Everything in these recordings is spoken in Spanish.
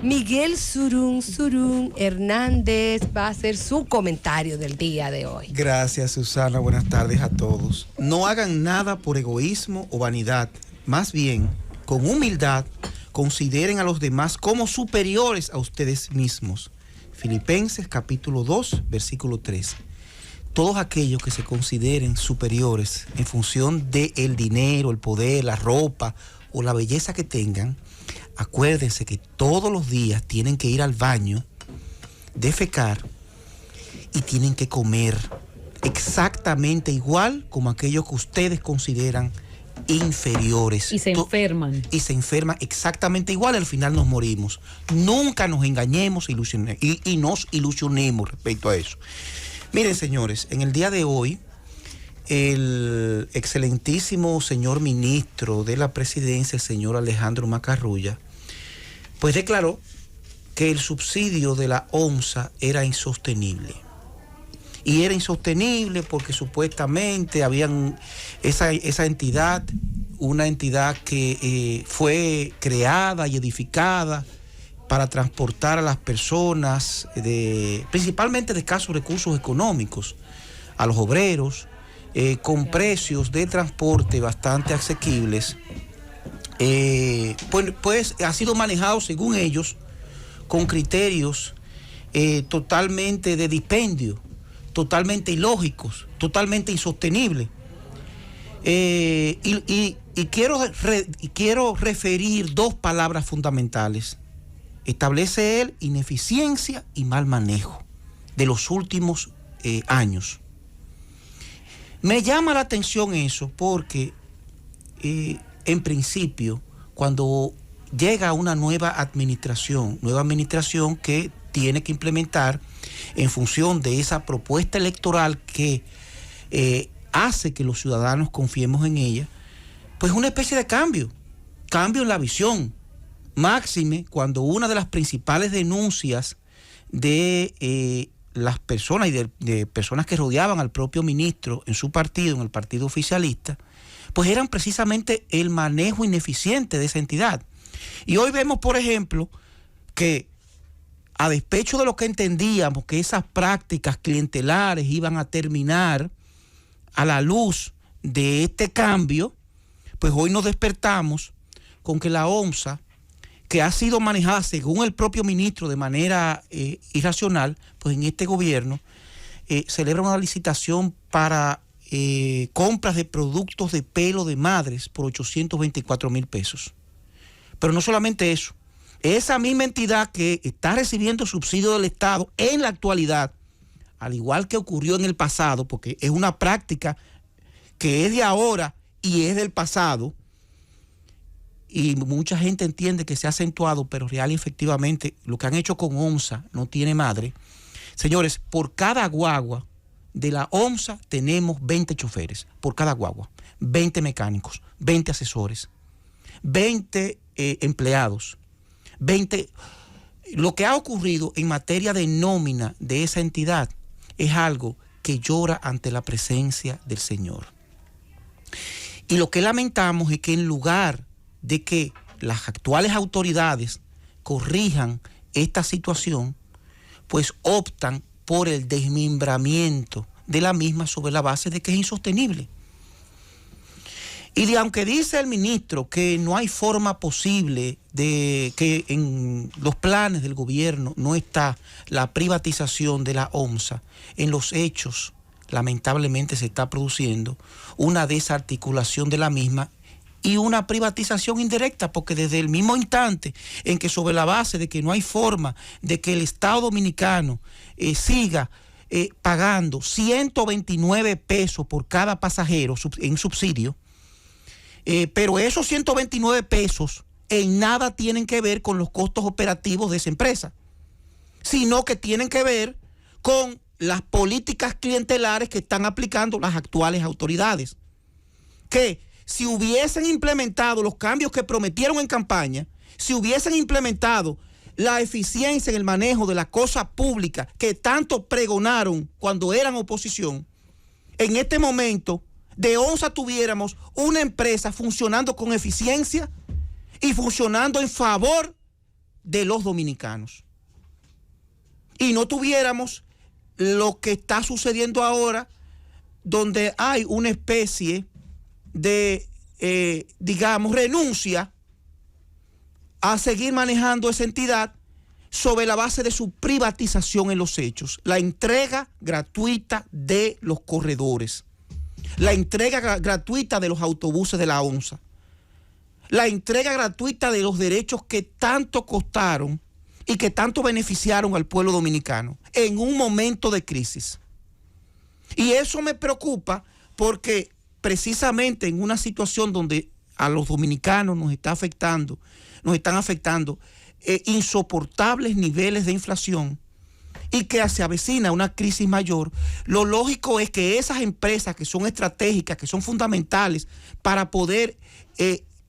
Miguel Surún Hernández va a hacer su comentario del día de hoy. Gracias, Susana. Buenas tardes a todos. No hagan nada por egoísmo o vanidad. Más bien, con humildad, consideren a los demás como superiores a ustedes mismos. Filipenses capítulo 2, versículo 13. Todos aquellos que se consideren superiores en función del dinero, el poder, la ropa o la belleza que tengan, acuérdense que todos los días tienen que ir al baño, defecar y tienen que comer exactamente igual como aquellos que ustedes consideran inferiores. Y se enferman. Y se enferman exactamente igual, al final nos morimos. Nunca nos engañemos y nos ilusionemos respecto a eso. Miren, señores, en el día de hoy, el excelentísimo señor ministro de la presidencia, el señor Alejandro Macarrulla, pues declaró que el subsidio de la OMSA era insostenible. Y era insostenible porque supuestamente habían esa entidad, una entidad que fue creada y edificada para transportar a las personas, principalmente de escasos recursos económicos, a los obreros, con precios de transporte bastante asequibles, pues ha sido manejado, según ellos, con criterios totalmente de dispendio, totalmente ilógicos, totalmente insostenibles. Y quiero referir dos palabras fundamentales. Establece él ineficiencia y mal manejo de los últimos años. Me llama la atención eso porque en principio cuando llega una nueva administración que tiene que implementar en función de esa propuesta electoral que hace que los ciudadanos confiemos en ella, pues una especie de cambio en la visión. Máxime cuando una de las principales denuncias de las personas y de personas que rodeaban al propio ministro en su partido, en el partido oficialista, pues eran precisamente el manejo ineficiente de esa entidad. Y hoy vemos, por ejemplo, que a despecho de lo que entendíamos que esas prácticas clientelares iban a terminar a la luz de este cambio, pues hoy nos despertamos con que la OMSA, que ha sido manejada según el propio ministro de manera irracional, pues en este gobierno celebra una licitación para compras de productos de pelo de madres por 824,000 pesos. Pero no solamente eso, esa misma entidad que está recibiendo subsidio del Estado en la actualidad, al igual que ocurrió en el pasado, porque es una práctica que es de ahora y es del pasado, y mucha gente entiende que se ha acentuado, pero real y efectivamente lo que han hecho con OMSA no tiene madre. Señores, por cada guagua de la OMSA tenemos 20 choferes, por cada guagua, 20 mecánicos, 20 asesores, 20 empleados, 20... Lo que ha ocurrido en materia de nómina de esa entidad es algo que llora ante la presencia del Señor. Y lo que lamentamos es que en lugar de que las actuales autoridades corrijan esta situación, pues optan por el desmembramiento de la misma sobre la base de que es insostenible. Y aunque dice el ministro que no hay forma posible de que en los planes del gobierno no está la privatización de la OMSA, en los hechos lamentablemente se está produciendo una desarticulación de la misma y una privatización indirecta, porque desde el mismo instante en que sobre la base de que no hay forma de que el Estado dominicano siga pagando 129 pesos por cada pasajero en subsidio, pero esos 129 pesos en nada tienen que ver con los costos operativos de esa empresa, sino que tienen que ver con las políticas clientelares que están aplicando las actuales autoridades, que si hubiesen implementado los cambios que prometieron en campaña, si hubiesen implementado la eficiencia en el manejo de la cosa pública que tanto pregonaron cuando eran oposición, en este momento de OMSA tuviéramos una empresa funcionando con eficiencia y funcionando en favor de los dominicanos. Y no tuviéramos lo que está sucediendo ahora, donde hay una especie de, digamos, renuncia a seguir manejando esa entidad sobre la base de su privatización en los hechos. La entrega gratuita de los corredores, la entrega gratuita de los autobuses de la ONSA, la entrega gratuita de los derechos que tanto costaron y que tanto beneficiaron al pueblo dominicano en un momento de crisis. Y eso me preocupa porque precisamente en una situación donde a los dominicanos nos están afectando insoportables niveles de inflación y que se avecina una crisis mayor, lo lógico es que esas empresas que son estratégicas, que son fundamentales para poder,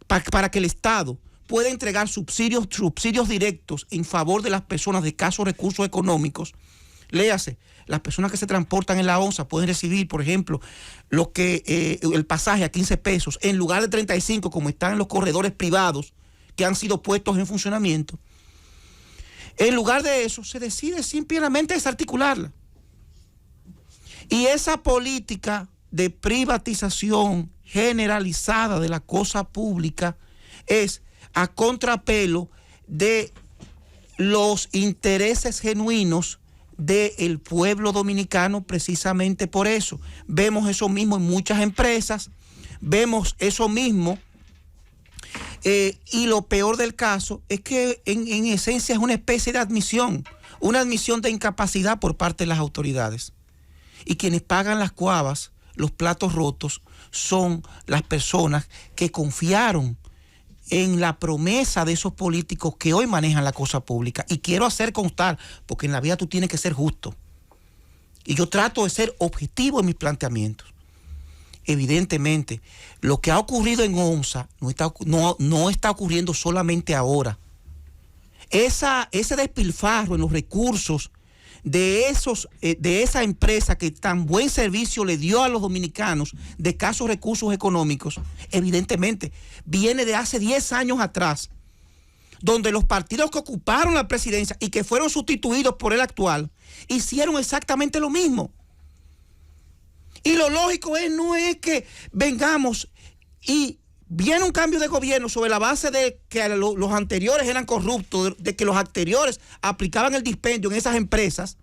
para que el Estado pueda entregar subsidios directos en favor de las personas de escasos recursos económicos, léase, las personas que se transportan en la ONSA pueden recibir, por ejemplo, el pasaje a 15 pesos en lugar de 35, como están en los corredores privados que han sido puestos en funcionamiento. En lugar de eso, se decide simplemente desarticularla. Y esa política de privatización generalizada de la cosa pública es a contrapelo de los intereses genuinos del pueblo dominicano. Precisamente por eso vemos eso mismo en muchas empresas, vemos eso mismo, y lo peor del caso es que en esencia es una especie de una admisión de incapacidad por parte de las autoridades, y quienes pagan las cuavas, los platos rotos, son las personas que confiaron en la promesa de esos políticos que hoy manejan la cosa pública. Y quiero hacer constar, porque en la vida tú tienes que ser justo, y yo trato de ser objetivo en mis planteamientos. Evidentemente, lo que ha ocurrido en ONSA no está ocurriendo solamente ahora. Ese despilfarro en los recursos de esa empresa que tan buen servicio le dio a los dominicanos de escasos recursos económicos, evidentemente viene de hace 10 años atrás, donde los partidos que ocuparon la presidencia y que fueron sustituidos por el actual hicieron exactamente lo mismo. Y lo lógico no es que vengamos y viene un cambio de gobierno sobre la base de que los anteriores eran corruptos, de que los anteriores aplicaban el dispendio en esas empresas,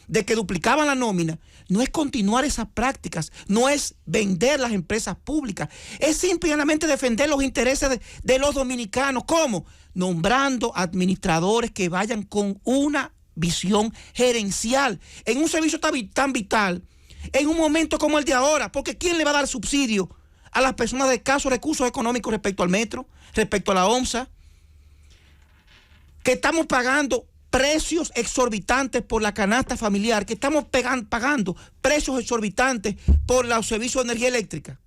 de que duplicaban la nómina. No es continuar esas prácticas, no es vender las empresas públicas, es simplemente defender los intereses de los dominicanos. ¿Cómo? Nombrando administradores que vayan con una visión gerencial en un servicio tan vital, en un momento como el de ahora, porque ¿quién le va a dar subsidio a las personas de escasos recursos económicos respecto al metro, respecto a la ONSA? Que estamos pagando precios exorbitantes por la canasta familiar, que estamos pagando precios exorbitantes por los servicios de energía eléctrica.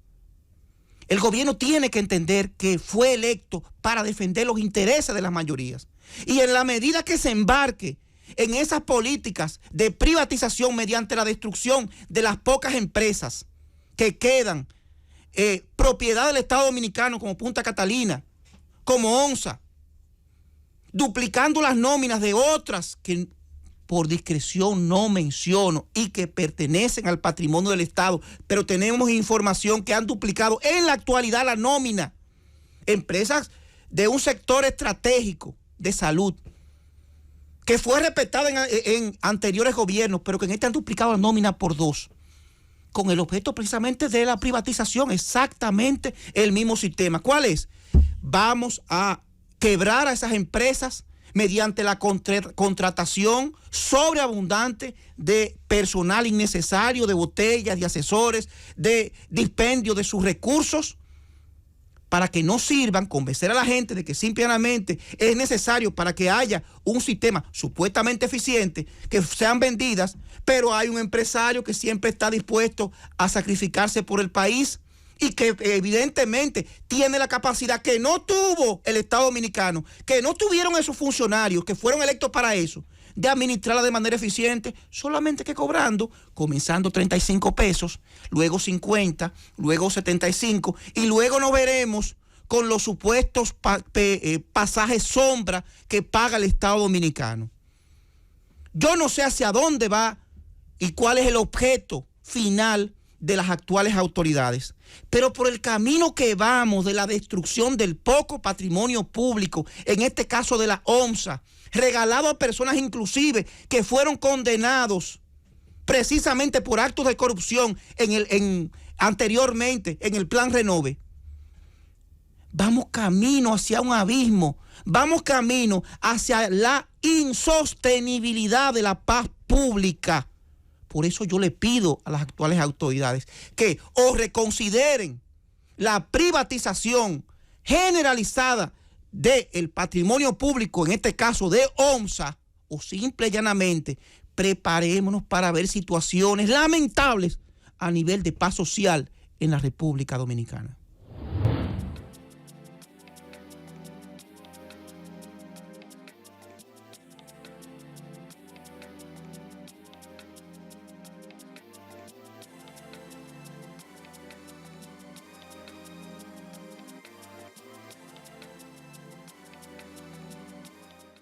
El gobierno tiene que entender que fue electo para defender los intereses de las mayorías. Y en la medida que se embarque en esas políticas de privatización mediante la destrucción de las pocas empresas que quedan, propiedad del Estado Dominicano, como Punta Catalina, como ONSA, duplicando las nóminas de otras que por discreción no menciono y que pertenecen al patrimonio del Estado, pero tenemos información que han duplicado en la actualidad la nómina. Empresas de un sector estratégico de salud, que fue respetado en anteriores gobiernos, pero que en este han duplicado la nómina por 2, con el objeto precisamente de la privatización, exactamente el mismo sistema. ¿Cuál es? Vamos a quebrar a esas empresas mediante la contratación sobreabundante de personal innecesario, de botellas, de asesores, de dispendio de sus recursos, para que no sirvan, convencer a la gente de que simplemente es necesario para que haya un sistema supuestamente eficiente, que sean vendidas, pero hay un empresario que siempre está dispuesto a sacrificarse por el país y que evidentemente tiene la capacidad que no tuvo el Estado Dominicano, que no tuvieron esos funcionarios que fueron electos para eso, de administrarla de manera eficiente, solamente que cobrando, comenzando 35 pesos, luego 50, luego 75, y luego no veremos con los supuestos pasajes sombra que paga el Estado Dominicano. Yo no sé hacia dónde va y cuál es el objeto final de las actuales autoridades, pero por el camino que vamos de la destrucción del poco patrimonio público, en este caso de la OMSA, regalado a personas inclusive que fueron condenados precisamente por actos de corrupción anteriormente en el Plan Renove, vamos camino hacia un abismo, vamos camino hacia la insostenibilidad de la paz pública. Por eso yo le pido a las actuales autoridades que o reconsideren la privatización generalizada del patrimonio público, en este caso de OMSA, o simple y llanamente preparémonos para ver situaciones lamentables a nivel de paz social en la República Dominicana.